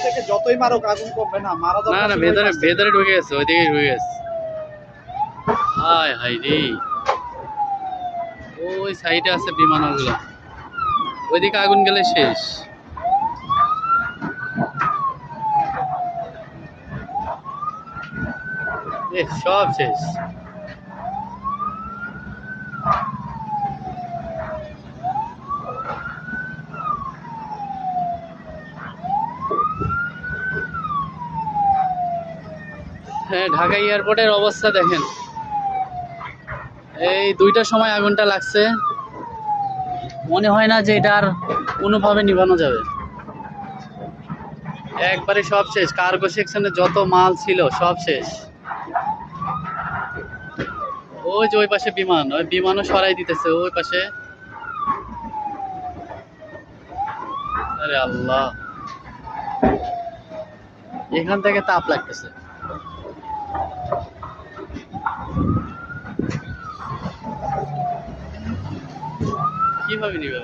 থেকে যতই মারো আগুন কমবে না, মারা না না, ভেতরে ভেতরে ঢুকে গেছে, ওইদিকে ঢুকে গেছে। হায় হায় রে, ওই সাইডে আছে বিমানগুলো, ওইদিকে আগুন গেলে শেষ। সব শেষ। হ্যাঁ, ঢাকা এয়ারপোর্টের অবস্থা দেখেন, এই 2টার সময় আগুনটা লাগছে। মনে হয় না যে এটা আর কোনোভাবে নিভানো যাবে। একবারে সব শেষ, কার্গো সেকশনে যত মাল ছিল সব শেষ। ওই যে ওই পাশে বিমান, ওই বিমানও সরাই দিতেছে ওই পাশে। আরে আল্লাহ, এখান থেকে তাপ লাগতেছে। কিভাবে নিবে?